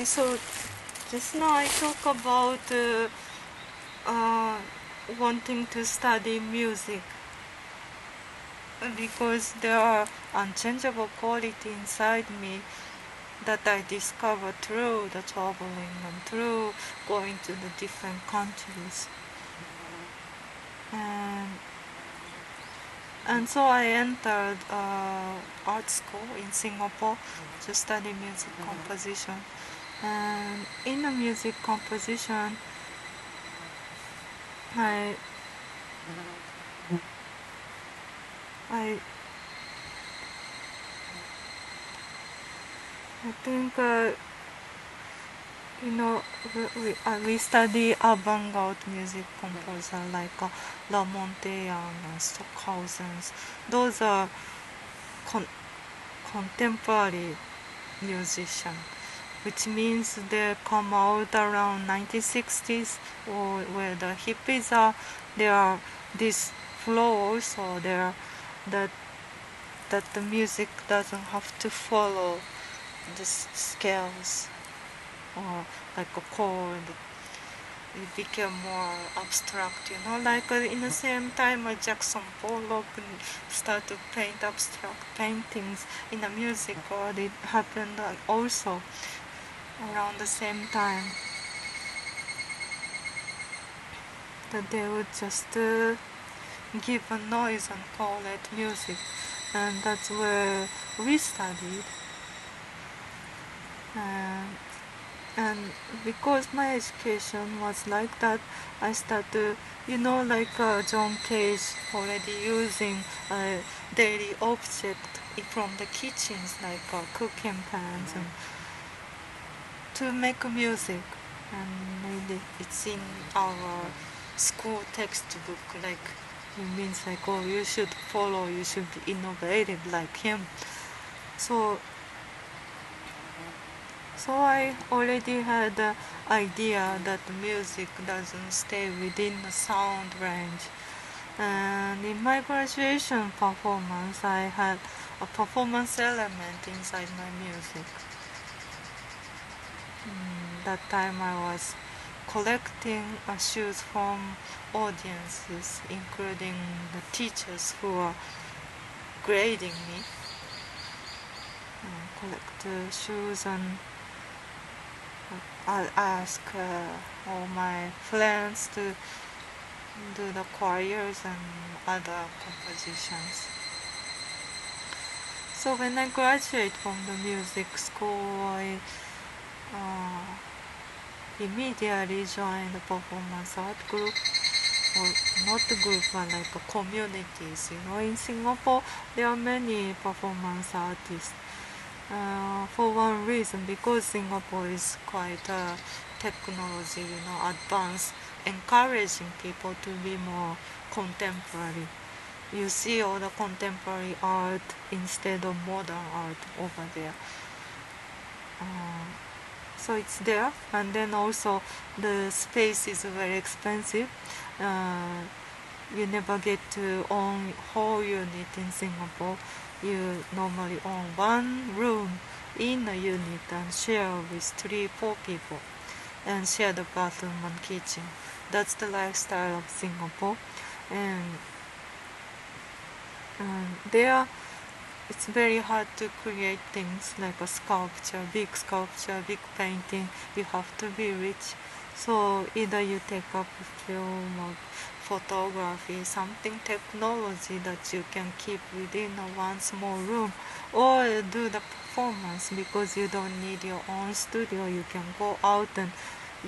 Okay, so just now I talk about uh, wanting to study music because there are unchangeable quality inside me that I discovered through the traveling and through going to the different countries. And, and so I entered art school in Singapore to study music composition. And in the music composition, I I I think we study avant-garde music composer like Lamontian and Stockhausen's. Those are contemporary musicians, which means they come out around 1960s, or where the hippies are. There are these flows, or there that the music doesn't have to follow the scales or like a chord. It became more abstract, like in the same time Jackson Pollock started to paint abstract paintings in the music world. It happened also around the same time, that they would just give a noise and call it music, and that's where we studied. And because my education was like that, I started, like John Cage already using a daily object from the kitchens, like cooking pans, and to make music. And maybe it's in our school textbook, like it means like, oh, you should follow, you should be innovative like him. So I already had the idea that the music doesn't stay within the sound range. And in my graduation performance, I had a performance element inside my music. That time I was collecting issues from audiences, including the teachers who are grading me. Collect issues, and I'll ask all my friends to do the choirs and other compositions. So when I graduate from the music school, I immediately joined the performance art group, or not a group, but like a communities. In Singapore, there are many performance artists. For one reason, because Singapore is quite technology, advanced, encouraging people to be more contemporary. You see all the contemporary art instead of modern art over there. So it's there, and then also the space is very expensive. You never get to own whole unit in Singapore. You normally own one room in a unit and share with 3-4 people, and share the bathroom and kitchen. That's the lifestyle of Singapore. And there it's very hard to create things like a sculpture, big painting. You have to be rich. So either you take up film or photography, something technology that you can keep within one small room, or do the performance, because you don't need your own studio. You can go out and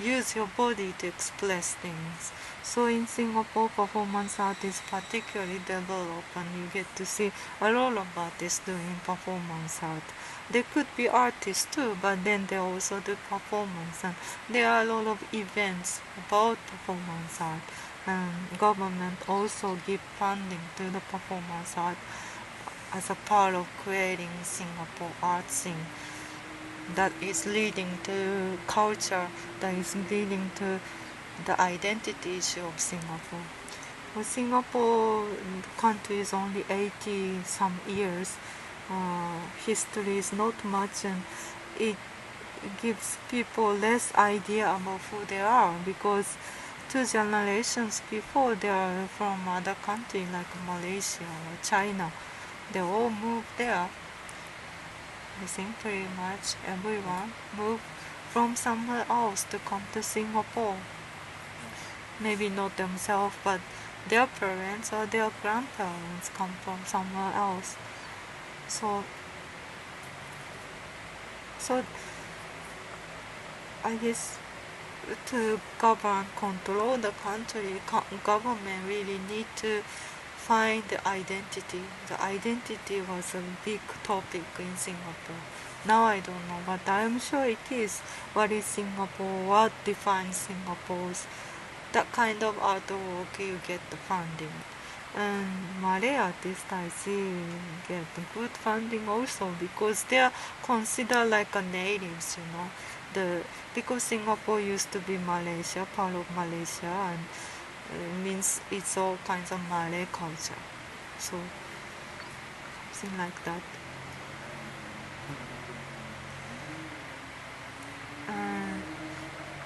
use your body to express things. So in Singapore, performance art is particularly developed, and you get to see a lot of artists doing performance art. They could be artists too, but then they also do performance, and there are a lot of events about performance art, and government also give funding to the performance art as a part of creating Singapore art scene that is leading to culture, that is leading to the identity issue of Singapore. Well, Singapore, the country is only 80 some years. History is not much, and it gives people less idea about who they are, because 2 generations before they are from other country like Malaysia or China. They all moved there. I think pretty much everyone moved from somewhere else to come to Singapore. Maybe not themselves, but their parents or their grandparents come from somewhere else. So I guess to govern, control the country, government really need to find the identity. The identity was a big topic in Singapore. Now I don't know, but I'm sure it is. What is Singapore? What defines Singapore's? That kind of artwork you get the funding. And Malay artists I see get good funding also because they are considered like a natives, because Singapore used to be Malaysia, part of Malaysia, and means it's all kinds of Malay culture. So something like that.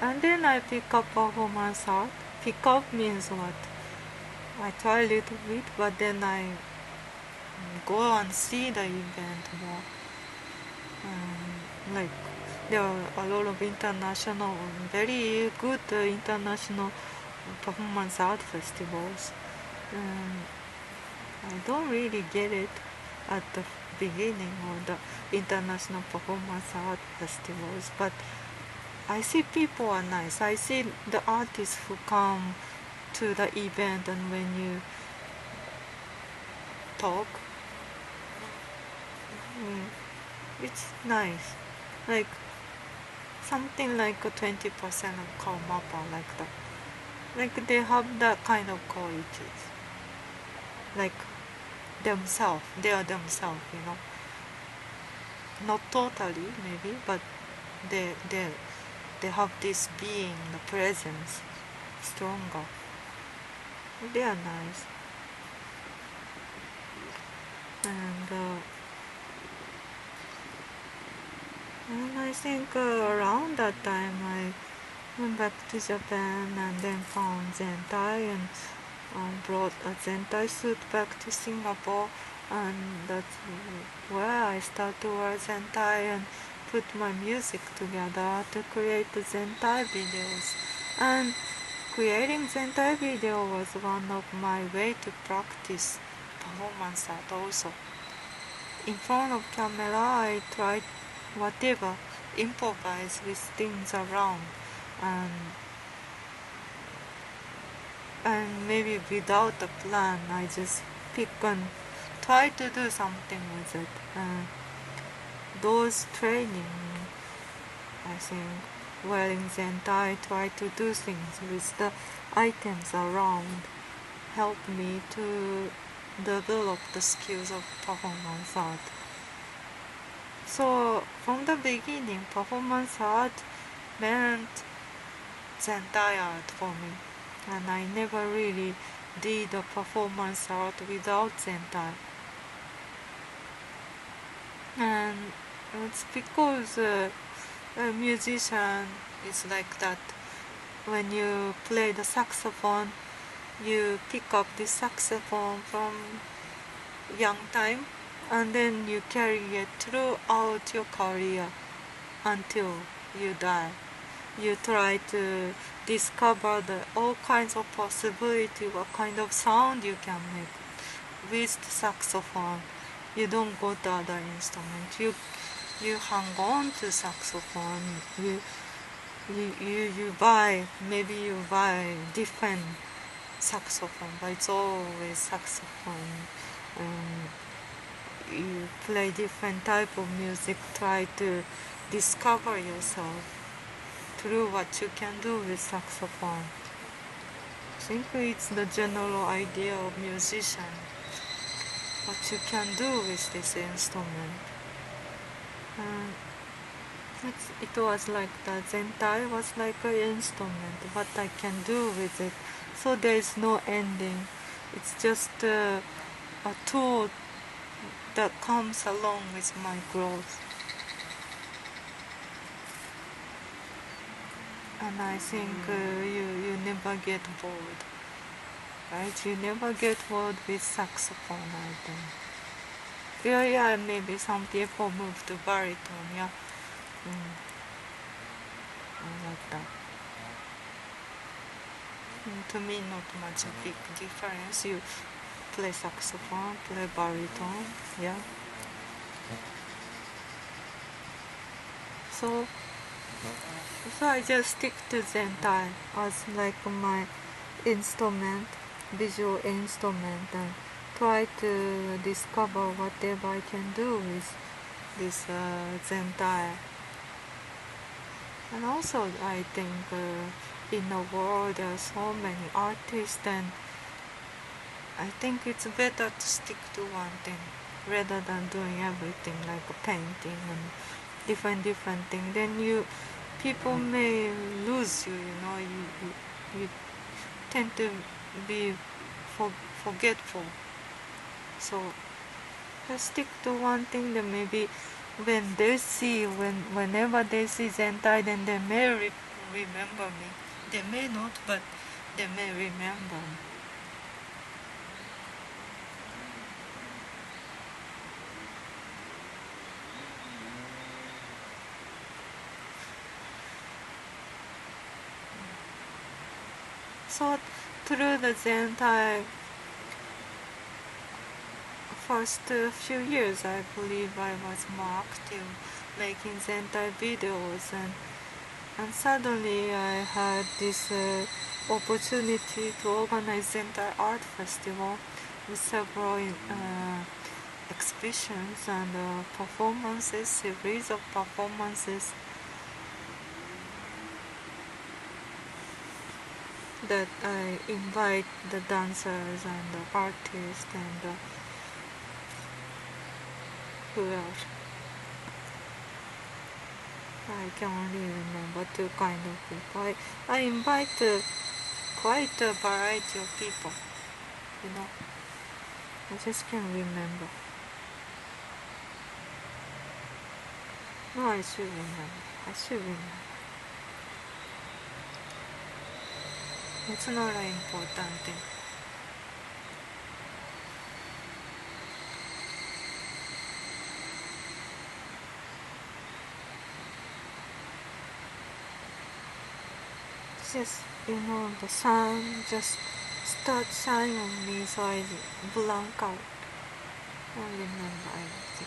And then I pick up performance art. Pick up means what? I try a little bit, but then I go and see the event more. Like there are a lot of international, very good international performance art festivals. I don't really get it at the beginning of the international performance art festivals, but I see people are nice. I see the artists who come to the event, and when you talk, it's nice. Like something like a 20% of Karmapa, like that. Like they have that kind of qualities. Like themselves, they are themselves, Not totally, maybe, but they have this being, the presence, stronger. They are nice. And I think around that time I went back to Japan and then found Zentai and brought a Zentai suit back to Singapore, and that's where I started to wear Zentai and put my music together to create the Zentai videos. And creating Zentai video was one of my way to practice performance art also. In front of camera I tried whatever, improvise with things around, and maybe without a plan I just pick and try to do something with it. Those training, I think, wearing Zentai, try to do things with the items around, helped me to develop the skills of performance art. So from the beginning, performance art meant Zentai art for me, and I never really did a performance art without Zentai. And it's because a musician is like that. When you play the saxophone, you pick up the saxophone from young time, and then you carry it throughout your career until you die. You try to discover all kinds of possibility, what kind of sound you can make with the saxophone. You don't go to other instruments. You hang on to saxophone. You buy different saxophone, but it's always saxophone. You play different type of music, try to discover yourself through what you can do with saxophone. I think it's the general idea of musician, what you can do with this instrument. It was like the Zentai was like an instrument, what I can do with it. So there is no ending. It's just a tool that comes along with my growth. And I think you never get bored, right? You never get bored with saxophone, I think. Yeah, maybe some people move to baritone, yeah. I like that. To me, not much a big difference. You play saxophone, play baritone, yeah. So, so I just stick to Zentai as like my instrument, visual instrument, and try to discover whatever I can do with this Zentai. And also, I think in the world there are so many artists, and I think it's better to stick to one thing rather than doing everything like a painting and different thing. Then people may lose you. You tend to be forgetful. So just stick to one thing. Then maybe whenever they see Zentai, then they may remember me. They may not, but they may remember me. So through the Zentai first few years, I believe I was more active making Zentai videos, and suddenly I had this opportunity to organize Zentai Art Festival with several exhibitions and performances, series of performances that I invite the dancers and the artists and who else? I can only remember two kind of people. I invite quite a variety of people, you know. I just can't remember. No, I should remember. It's not an important thing. Just, the sun just starts shining on me, so I blank out. I don't remember anything.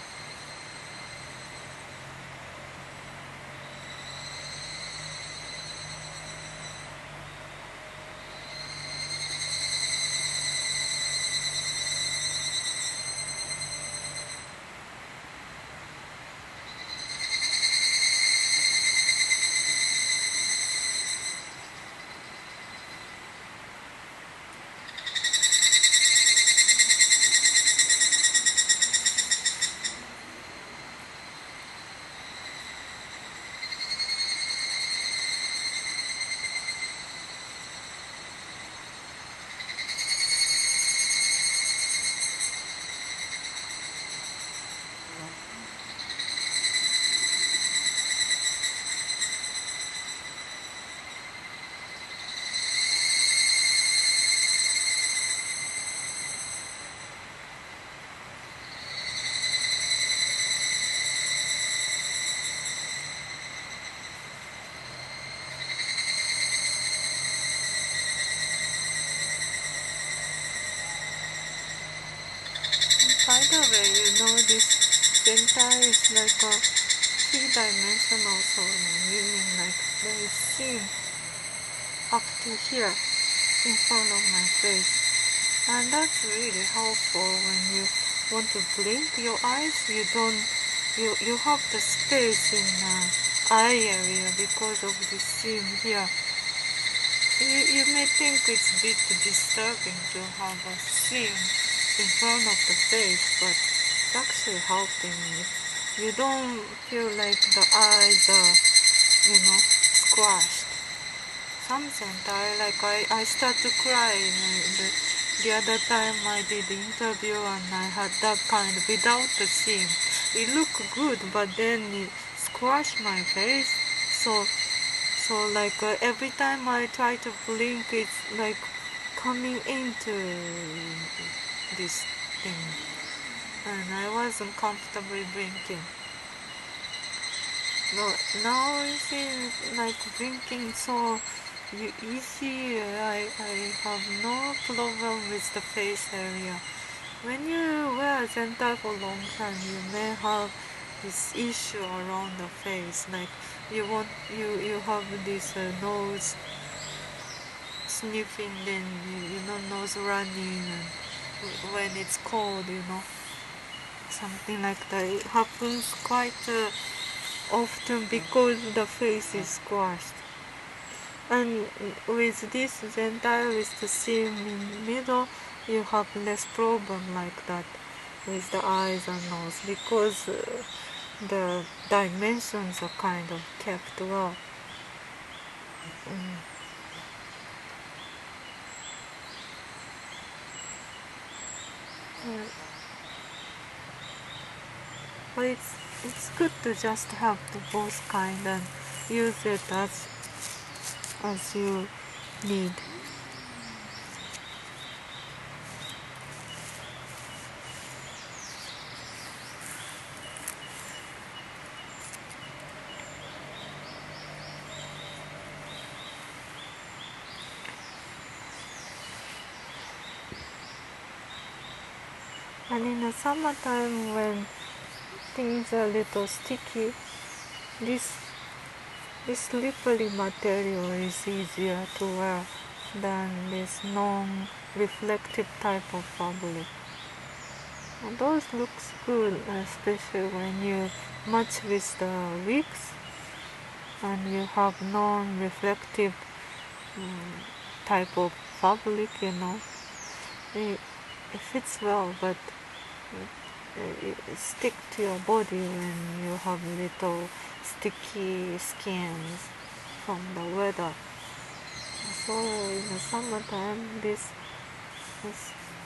By the way, this Zentai is like a three-dimensional sort meaning like there is scene up to here in front of my face. And that's really helpful when you want to blink your eyes. You have the space in eye area because of the scene here. You may think it's a bit disturbing to have a scene in front of the face, but it's actually helping you. You don't feel like the eyes are, squashed. Some Zentai, like I start to cry. The other time I did the interview and I had that kind without the scene. It looked good, but then it squashed my face. So So like every time I try to blink, it's like coming into this thing, and I wasn't comfortable blinking. No, now it's like blinking so easy. I have no problem with the face area. When you wear Zentai for a long time, you may have this issue around the face, like you have this nose sniffing, then nose running, and when it's cold, something like that. It happens quite often because the face is squashed. And with this Zentai, with the seam in the middle, you have less problem like that with the eyes and nose, because the dimensions are kind of kept well. Yeah. But it's good to just have the both kind and use it as you need. And in the summertime, when things are a little sticky, this slippery material is easier to wear than this non-reflective type of fabric. And those looks good, especially when you match with the wigs and you have non-reflective type of fabric, it fits well, but it stick to your body when you have little sticky skins from the weather. So in the summertime, this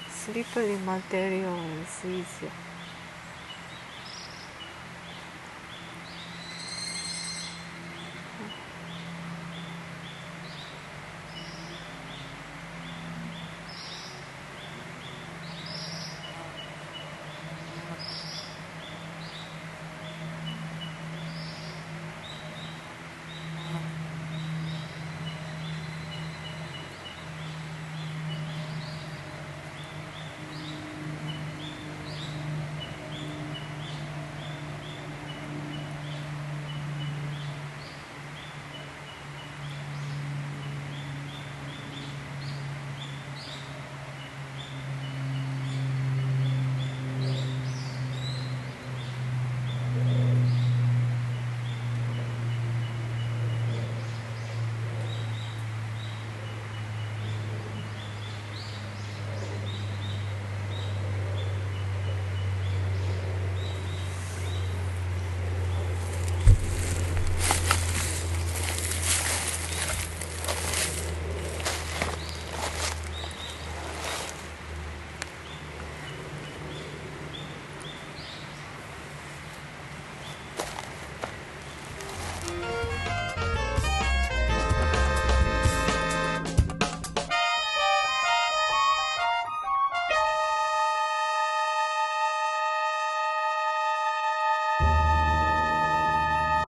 slippery material is easier.